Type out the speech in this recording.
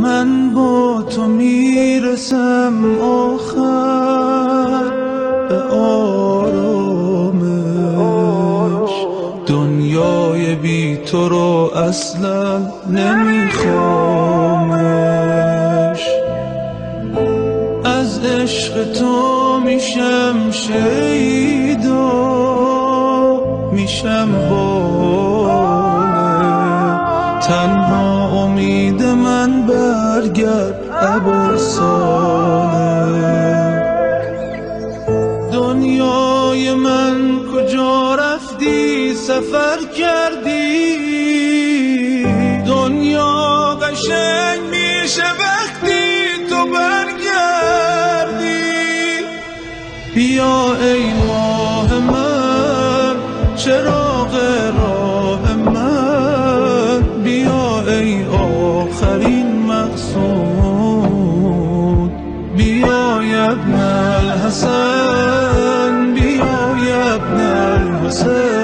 من با تو میرسم آخر به آرامش، دنیای بی تو رو اصلا نمیخوامش. از عشق تو میشم شیدا، میشم بانه، تنها امید من برگرد ابرسانه. دنیای من کجا رفتی سفر کردی؟ دنیا قشنگ میشه وقتی تو برگردی. بیا ای ماه من، چراغ راه من، بیا ای آخرین مقصود. بیا یا ابن الحسن، بیا یا ابن الحسن.